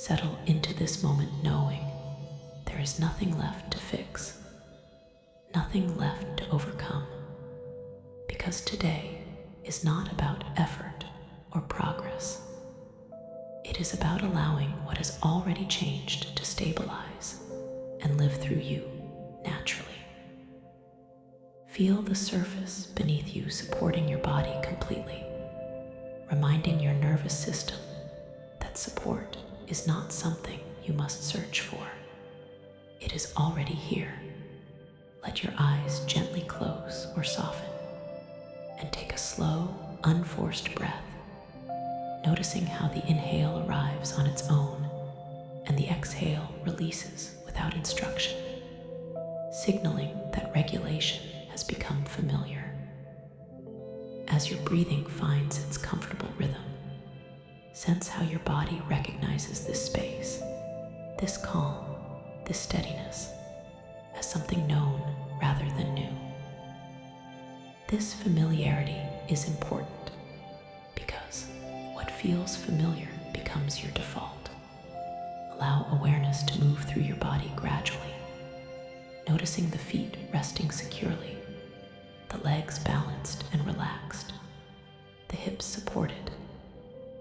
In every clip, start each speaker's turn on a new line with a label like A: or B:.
A: Settle into this moment knowing there is nothing left to fix, nothing left to overcome, because today is not about effort or progress. It is about allowing what has already changed to stabilize and live through you naturally. Feel the surface beneath you supporting your body completely, reminding your nervous system that support is not something you must search for. It is already here. Let your eyes gently close or soften and take a slow, unforced breath, noticing how the inhale arrives on its own and the exhale releases without instruction, signaling that regulation has become familiar. As your breathing finds its comfortable rhythm, sense how your body recognizes this space, this calm, this steadiness, as something known rather than new. This familiarity is important because what feels familiar becomes your default. Allow awareness to move through your body gradually, noticing the feet resting securely, the legs balanced and relaxed, the hips supported,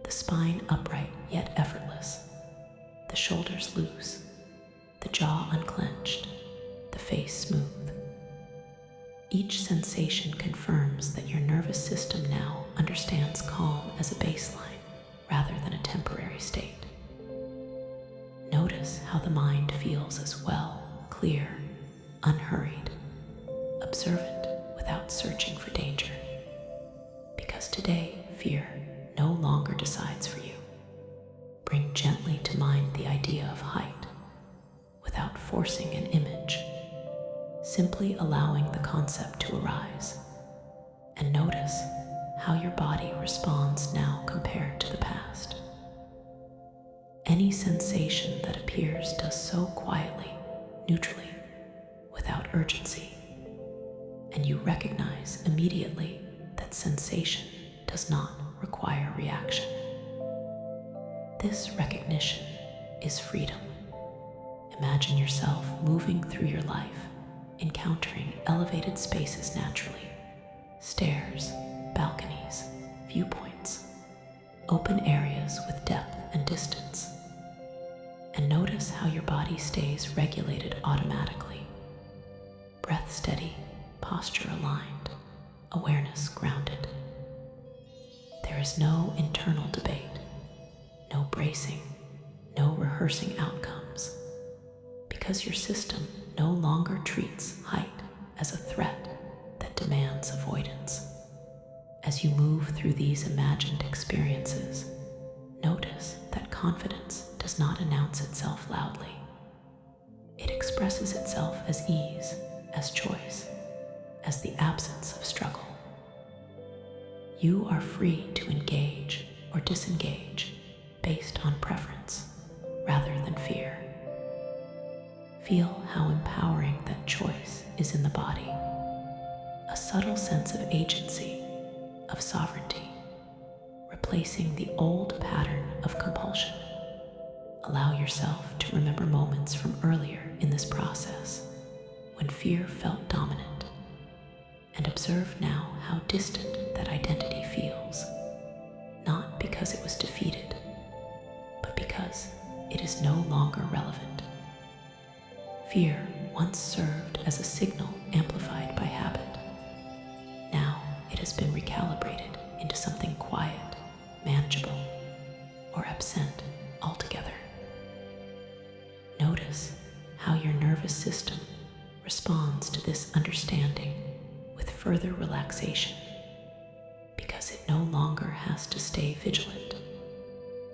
A: the spine upright yet effortless, the shoulders loose, the jaw unclenched, the face smooth. Each sensation confirms that your nervous system now understands calm as a baseline rather than a temporary state. Notice how the mind feels as well, clear, unhurried, observant without searching for danger. Because today, fear no longer decides for you. Bring gently to mind the idea of height without forcing an image, simply allowing the concept to arise, and notice how your body responds now compared to the past. Any sensation that appears does so quietly, neutrally, without urgency, and you recognize immediately that sensation does not require reaction. This recognition is freedom. Imagine yourself moving through your life, encountering elevated spaces naturally, stairs, balconies, viewpoints, open areas with depth and distance. And notice how your body stays regulated automatically. Breath steady, posture aligned, awareness grounded. There is no internal debate, no bracing, no rehearsing outcomes, because your system no longer treats height as a threat that demands avoidance. As you move through these imagined experiences, notice that confidence does not announce itself loudly. It expresses itself as ease, as choice, as the absence of struggle. You are free to engage or disengage based on preference rather than fear. Feel how empowering that choice is in the body. A subtle sense of agency, of sovereignty, replacing the old pattern of compulsion. Allow yourself to remember moments from earlier in this process when fear felt dominant, and observe now how distant that identity feels, not because it was defeated, but because it is no longer relevant. Fear once served as a signal amplified by habit. Now it has been recalibrated into something quiet, manageable, or absent altogether. Notice how your nervous system responds to this understanding with further relaxation, because it no longer has to stay vigilant.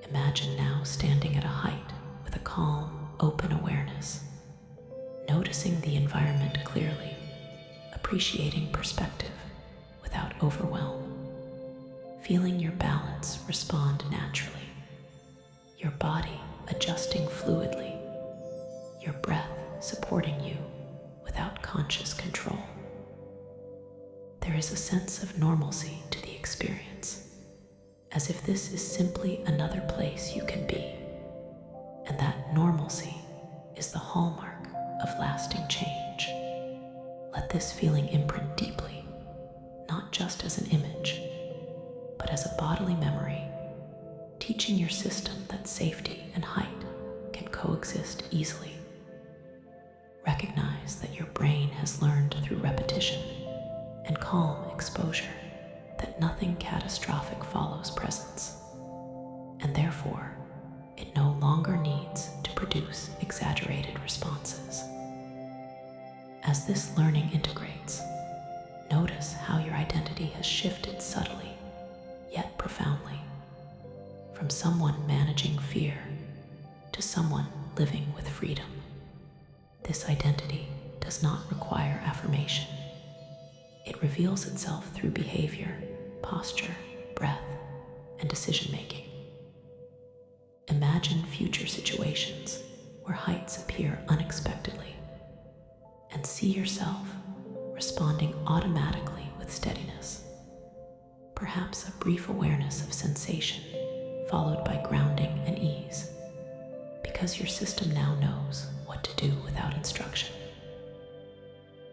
A: Imagine now standing at a height with a calm, open awareness, noticing the environment clearly, appreciating perspective without overwhelm, feeling your balance respond naturally, your body adjusting fluidly, your breath supporting you without conscious control. There is a sense of normalcy to the experience, as if this is simply another place you can be, and that normalcy is the hallmark of lasting change. Let this feeling imprint deeply, not just as an image, but as a bodily memory, teaching your system that safety and height can coexist easily. Recognize that your brain has learned through repetition and calm exposure that nothing catastrophic follows presence, and therefore it no longer needs to produce exaggerated responses. As this learning integrates, notice how your identity has shifted subtly, yet profoundly, from someone managing fear to someone living with freedom. This identity does not require affirmation. It reveals itself through behavior, posture, breath, and decision-making. Imagine future situations where heights appear unexpectedly, and see yourself responding automatically with steadiness. Perhaps a brief awareness of sensation followed by grounding and ease, because your system now knows what to do without instruction.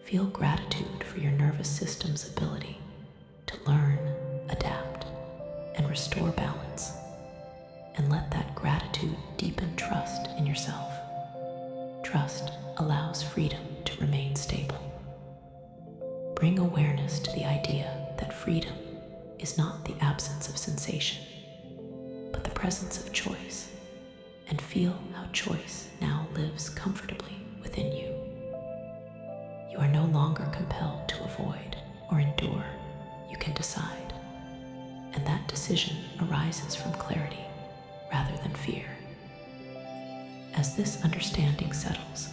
A: Feel gratitude for your nervous system's ability to learn, adapt, and restore balance, and let that gratitude deepen trust in yourself. Trust allows freedom to remain stable. Bring awareness to the idea that freedom is not the absence of sensation, but the presence of choice, and feel how choice now lives comfortably within you. You are no longer compelled to avoid or endure. You can decide, and that decision arises from clarity rather than fear. As this understanding settles,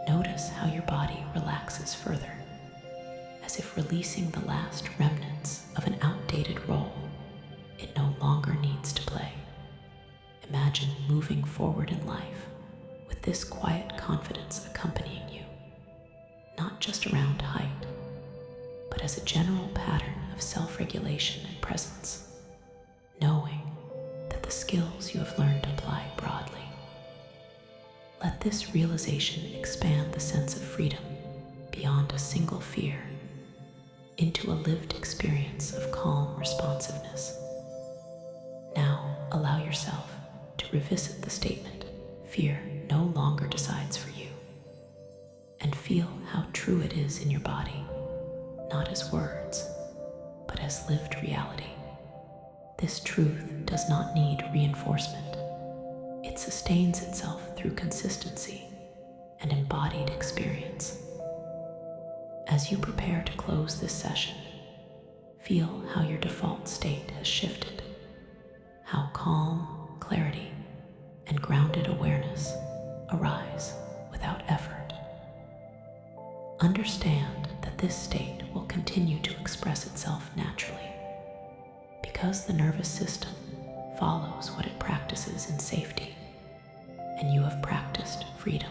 A: notice how your body relaxes further, as if releasing the last remnants of an outdated role it no longer needs to play. Imagine moving forward in life with this quiet confidence accompanying you, not just around height, but as a general pattern of self-regulation and presence, knowing that the skills you have learned apply broadly. Let this realization expand the sense of freedom beyond a single fear into a lived experience of calm responsiveness. Now allow yourself to revisit the statement, "Fear no longer decides for you," and feel how true it is in your body, not as words, but as lived reality. This truth does not need reinforcement. It sustains itself through consistency and embodied experience. As you prepare to close this session, feel how your default state has shifted, how calm, clarity, and grounded awareness arise without effort. Understand that this state will continue to express itself naturally, because the nervous system follows what it practices in safety, and you have practiced freedom.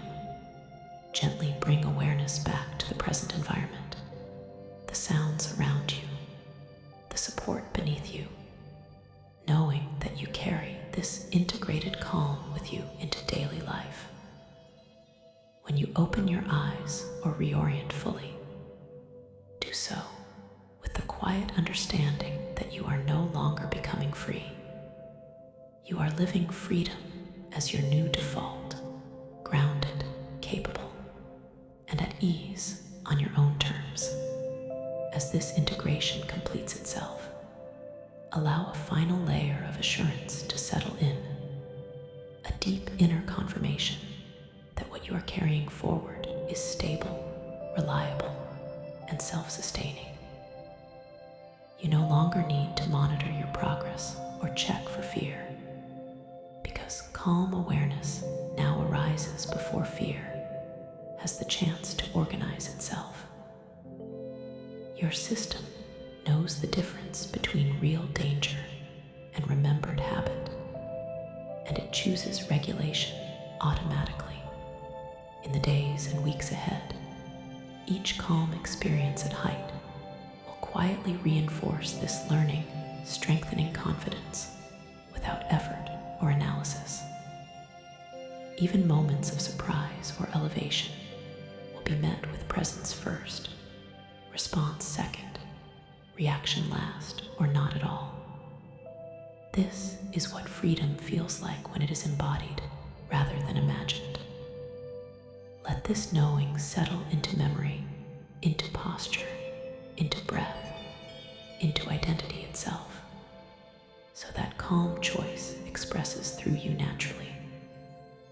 A: Gently bring awareness back to the present environment, the sounds around you, the support beneath you, knowing that you carry this integrated calm with you into daily life. When you open your eyes or reorient fully, do so with the quiet understanding that you are no longer becoming free. You are living freedom as your new default, grounded, capable, and at ease on your own terms. As this integration completes itself, allow a final layer of assurance to settle in, a deep inner confirmation that what you are carrying forward is stable, reliable, and self-sustaining. You no longer need to monitor your progress or check for fear, because calm awareness now arises before fear has the chance to organize itself. Your system knows the difference between real danger and remembered habit, and it chooses regulation automatically. In the days and weeks ahead, each calm experience at height will quietly reinforce this learning, strengthening confidence without effort or analysis. Even moments of surprise or elevation will be met with presence first, response second, reaction last, or not at all. This is what freedom feels like when it is embodied rather than imagined. Let this knowing settle into memory, into posture, into breath, into identity itself, so that calm choice expresses through you naturally.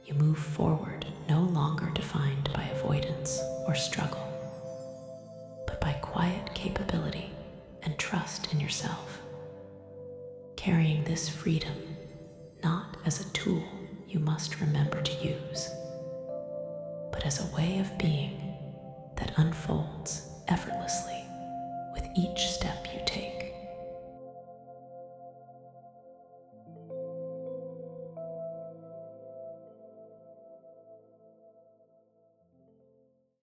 A: You move forward no longer defined by avoidance or struggle, but by quiet capability and trust in yourself, carrying this freedom not as a tool you must remember to use, but as a way of being that unfolds effortlessly with each step you take.